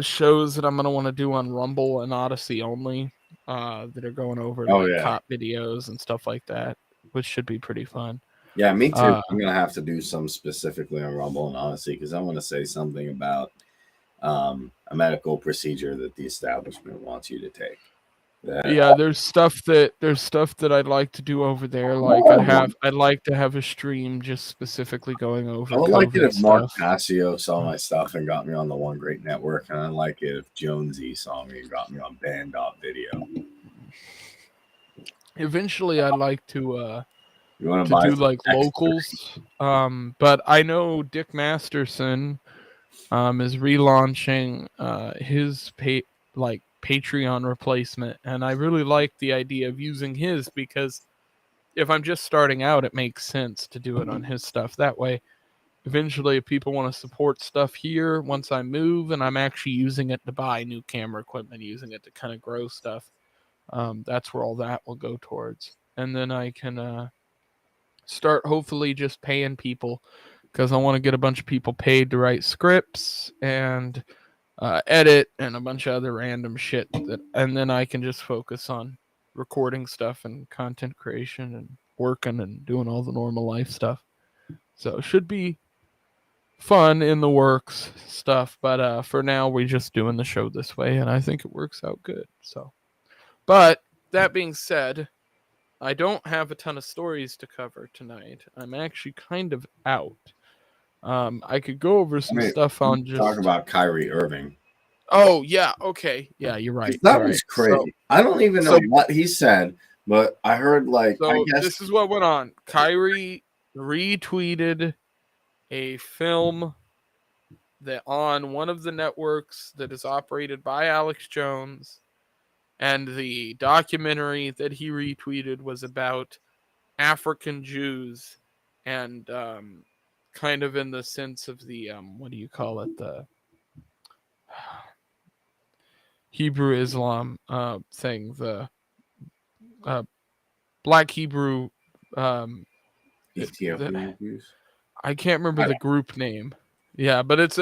A: shows that I'm going to want to do on Rumble and Odyssey only that are going over cop videos and stuff like that, which should be pretty fun.
B: Yeah, me too. I'm going to have to do some specifically on Rumble and Odyssey because I want to say something about a medical procedure that the establishment wants you to take.
A: Yeah, there's stuff that I'd like to do over there. Like I'd like to have a stream just specifically going over
B: I would like it
A: COVID
B: if Mark
A: stuff.
B: Passio saw my stuff and got me on the One Great Network, and I'd like it if Jonesy saw me and got me on Band.video.
A: Eventually, I'd like to
B: You want
A: to
B: buy
A: do
B: some
A: like
B: extra?
A: locals. But I know Dick Masterson is relaunching his Patreon replacement, and I really like the idea of using his because if I'm just starting out, it makes sense to do it on his stuff. That way, eventually, if people want to support stuff here, once I move and I'm actually using it to buy new camera equipment, using it to kind of grow stuff, that's where all that will go towards. And then I can start hopefully just paying people because I want to get a bunch of people paid to write scripts and edit and a bunch of other random shit and then I can just focus on recording stuff and content creation and working and doing all the normal life stuff. So it should be fun in the works stuff, but for now we're just doing the show this way and I think it works out good. So, but that being said, I don't have a ton of stories to cover tonight. I'm actually kind of out. I could go over some stuff on just
B: talk about Kyrie Irving.
A: Oh yeah, okay, yeah, you're right.
B: That was crazy.
A: So,
B: I don't even know what he said, but I heard
A: So this is what went on. Kyrie retweeted a film that on one of the networks that is operated by Alex Jones, and the documentary that he retweeted was about African Jews and kind of in the sense of the what do you call it, the Hebrew Islam thing, the Black Hebrew
B: Ethiopian Jews.
A: I can't remember the group name. Yeah, but it's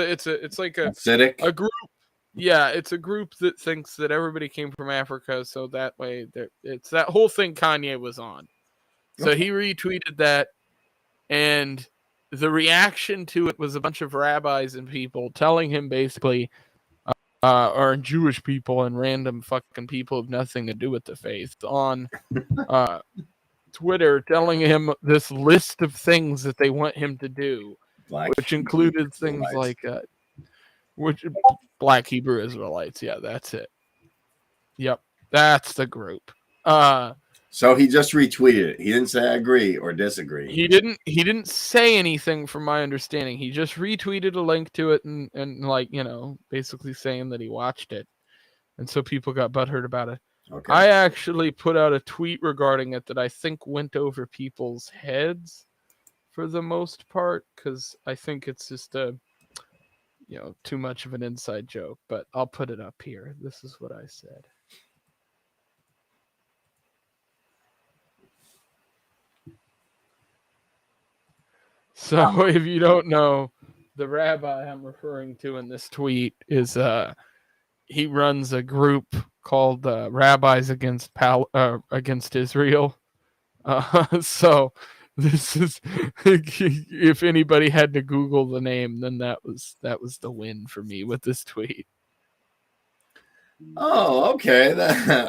A: like a group. Yeah, it's a group that thinks that everybody came from Africa, so that way it's that whole thing Kanye was on. So he retweeted that, and the reaction to it was a bunch of rabbis and people telling him basically, or Jewish people and random fucking people with nothing to do with the faith on Twitter, telling him this list of things that they want him to do, which included things like which Black Hebrew Israelites. Yeah, that's it. Yep, that's the group.
B: So he just retweeted it. He didn't say I agree or disagree.
A: He didn't say anything from my understanding. He just retweeted a link to it and like, you know, basically saying that he watched it. And so people got butthurt about it. Okay. I actually put out a tweet regarding it that I think went over people's heads for the most part, because I think it's just too much of an inside joke, but I'll put it up here. This is what I said. So if you don't know, the rabbi I'm referring to in this tweet is he runs a group called Rabbis Against Israel. So this is if anybody had to Google the name, then that was the win for me with this tweet.
B: Oh, okay.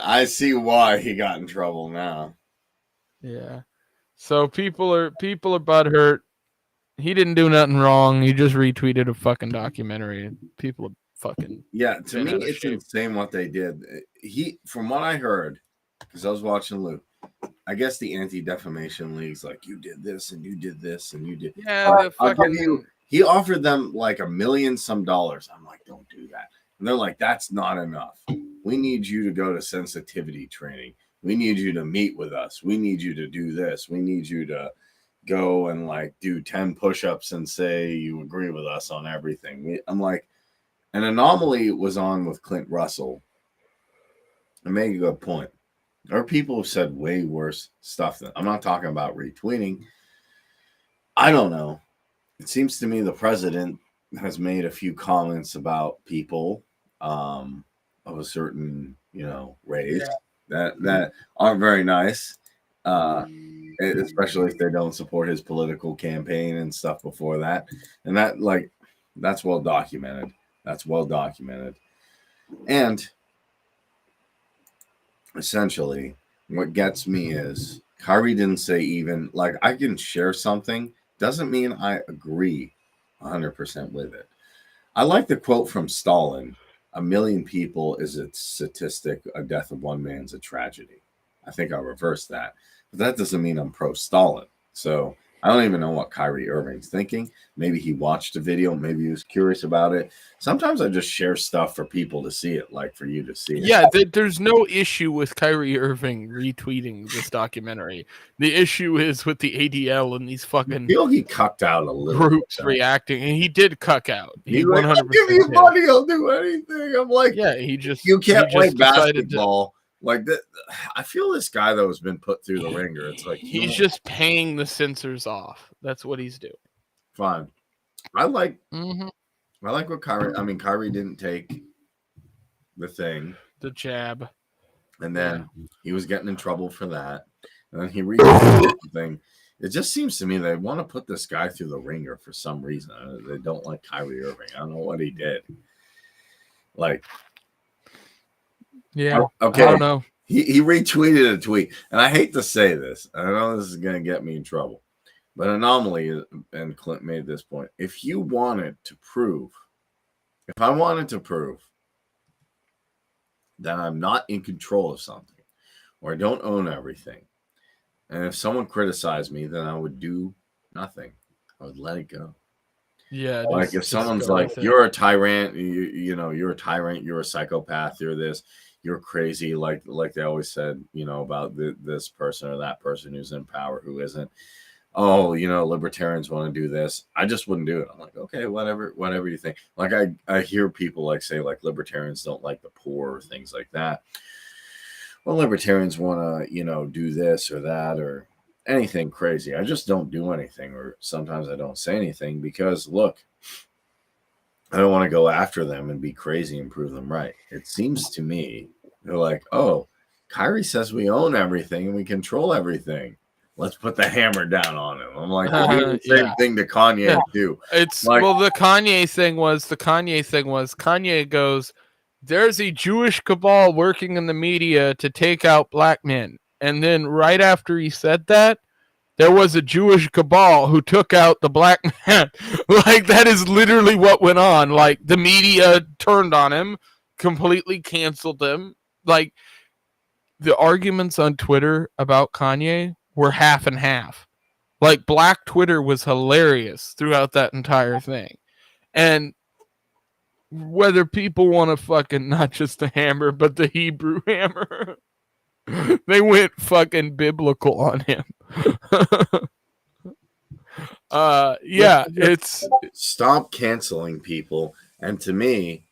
B: I see why he got in trouble now.
A: Yeah. So people are butthurt. He didn't do nothing wrong. He just retweeted a fucking documentary. People are fucking
B: to me it's insane what they did. From what I heard, because I was watching Luke, I guess the Anti-Defamation League's like, you did this and you did this and you did.
A: Yeah,
B: he offered them like $1 million some dollars. I'm like, don't do that. And they're like, that's not enough. We need you to go to sensitivity training. We need you to meet with us. We need you to do this. We need you to go and like do 10 push-ups and say you agree with us on everything. I'm like, an anomaly was on with Clint Russell. I make a good point. There are people who said way worse stuff than I'm not talking about retweeting. I don't know. It seems to me the president has made a few comments about people of a certain, race that aren't very nice. Especially if they don't support his political campaign and stuff before that. And that's well documented. And essentially, what gets me is Kyrie didn't say even, like, I can share something, doesn't mean I agree 100% with it. I like the quote from Stalin, 1,000,000 people is a statistic, a death of one man's a tragedy. I think I'll reverse that. But that doesn't mean I'm pro-Stalin. So I don't even know what Kyrie Irving's thinking. Maybe he watched a video. Maybe he was curious about it. Sometimes I just share stuff for people to see it, like for you to see it.
A: Yeah, there's no issue with Kyrie Irving retweeting this documentary. The issue is with the ADL and these
B: I
A: fucking
B: feel he cucked out a little
A: groups
B: bit.
A: reacting, and he did cuck out.
B: He's like, I'll give you money, I'll do anything. I'm like,
A: yeah, he just
B: you can't
A: he
B: play
A: just decided
B: basketball like that. I feel this guy though has been put through the ringer. It's like
A: he's just paying the censors off. That's what he's doing.
B: Fine. I like
A: Mm-hmm.
B: I like what Kyrie. I mean, Kyrie didn't take the thing,
A: The jab.
B: and then he was getting in trouble for that. And then he retweeted the thing. It just seems to me they want to put this guy through the ringer for some reason. They don't like Kyrie Irving. I don't know what he did. Like,
A: Yeah.
B: okay.
A: I don't know.
B: He retweeted a tweet, and I hate to say this. I know this is going to get me in trouble, but Anomaly and Clint made this point. If I wanted to prove that I'm not in control of something, or I don't own everything, and if someone criticized me, then I would do nothing. I would let it go.
A: Yeah.
B: Like if someone's like, "You're a tyrant," you're a tyrant, you're a psychopath, you're this, you're crazy, like they always said, about this person or that person who's in power who isn't. Oh, libertarians want to do this. I just wouldn't do it. I'm like, okay, whatever you think. Like I hear people like say like libertarians don't like the poor or things like that. Well, libertarians want to, do this or that or anything crazy. I just don't do anything, or sometimes I don't say anything because look, I don't want to go after them and be crazy and prove them right. It seems to me they're like, oh, Kyrie says we own everything and we control everything. Let's put the hammer down on him. I'm like, the same thing to Kanye too.
A: It's
B: like,
A: the Kanye thing was Kanye goes, there's a Jewish cabal working in the media to take out black men. And then right after he said that, there was a Jewish cabal who took out the black man. Like, that is literally what went on. Like, the media turned on him, completely canceled him. Like, the arguments on Twitter about Kanye were half and half. Like, Black Twitter was hilarious throughout that entire thing. And whether people want to fucking not just the hammer, but the Hebrew hammer, they went fucking biblical on him. It's
B: stop canceling people. And to me,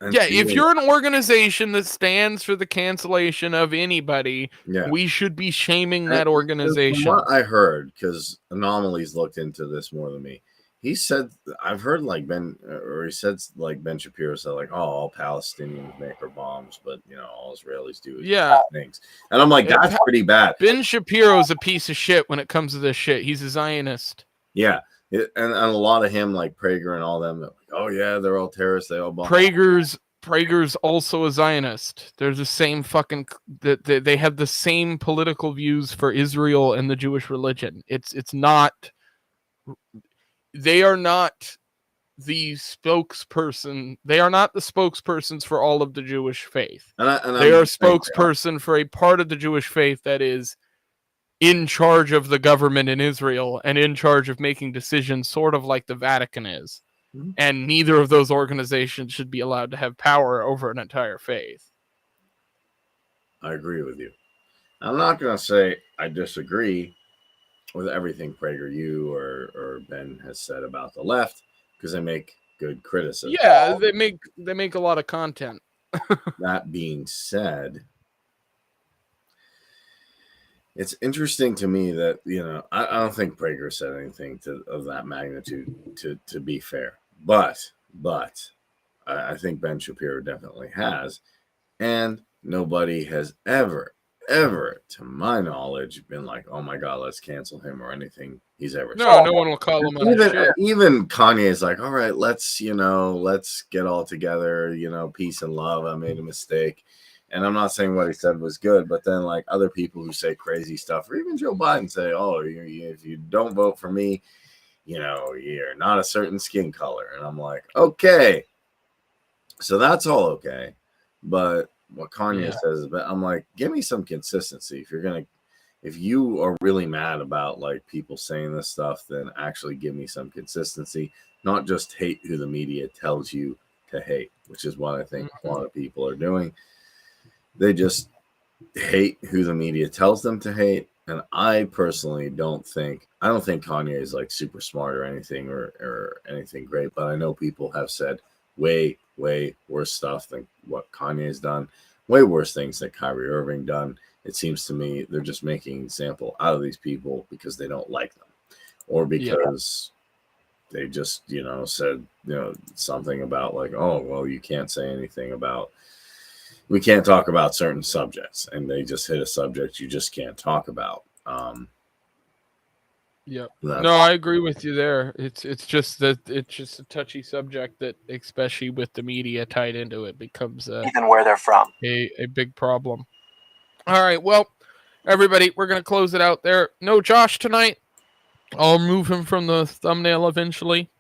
A: if you're an organization that stands for the cancellation of anybody, we should be shaming that organization.
B: From what I heard, because Anomalies looked into this more than me, he said, I've heard Ben Shapiro said like, oh, all Palestinians make our bombs, but all Israelis do things. And I'm like, that's pretty bad.
A: Ben Shapiro's a piece of shit when it comes to this shit. He's a Zionist.
B: Yeah. And a lot of him, like Prager and all them, like, oh yeah, they're all terrorists. They all bomb.
A: Prager's also a Zionist. They're the same fucking. They have the same political views for Israel and the Jewish religion. It's not. They are not the spokesperson. They are not the spokespersons for all of the Jewish faith. They are a spokesperson for a part of the Jewish faith that is in charge of the government in Israel and in charge of making decisions, sort of like the Vatican is. Mm-hmm. And neither of those organizations should be allowed to have power over an entire faith.
B: I agree with you. I'm not going to say I disagree with everything Prager, you or Ben has said about the left, because they make good criticism.
A: Yeah, they make a lot of content.
B: That being said, it's interesting to me that I don't think Prager said anything of that magnitude. To be fair, but I think Ben Shapiro definitely has, and nobody has ever, to my knowledge, been like, oh my god, let's cancel him or anything he's ever said.
A: No one will call him on shit.
B: Even Kanye is like, all right, let's get all together, peace and love. I made a mistake. And I'm not saying what he said was good, but then like other people who say crazy stuff, or even Joe Biden say, "Oh, if you don't vote for me, you're not a certain skin color." And I'm like, okay, so that's all okay. But what Kanye says, but I'm like, give me some consistency. If you are really mad about like people saying this stuff, then actually give me some consistency, not just hate who the media tells you to hate, which is what I think a lot of people are doing. They just hate who the media tells them to hate. And I personally don't think Kanye is like super smart or anything or anything great, but I know people have said way, way worse stuff than what Kanye has done, way worse things that Kyrie Irving done. It seems to me they're just making an example out of these people because they don't like them, or because they just, said, something about like, oh, well, you can't say anything about, we can't talk about certain subjects, and they just hit a subject you just can't talk about.
A: No, I agree with you there. It's just a touchy subject that, especially with the media tied into it, becomes
J: even where they're from.
A: A big problem. All right, well, everybody, we're gonna close it out there. No Josh tonight. I'll remove him from the thumbnail eventually.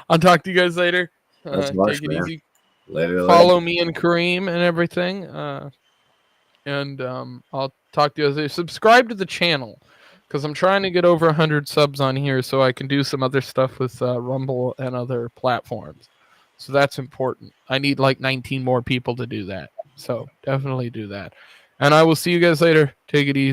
A: I'll talk to you guys later. Take it easy.
B: Later.
A: Follow me and Kareem and everything. And I'll talk to you guys later. Subscribe to the channel, because I'm trying to get over 100 subs on here so I can do some other stuff with Rumble and other platforms. So that's important. I need like 19 more people to do that. So definitely do that. And I will see you guys later. Take it easy.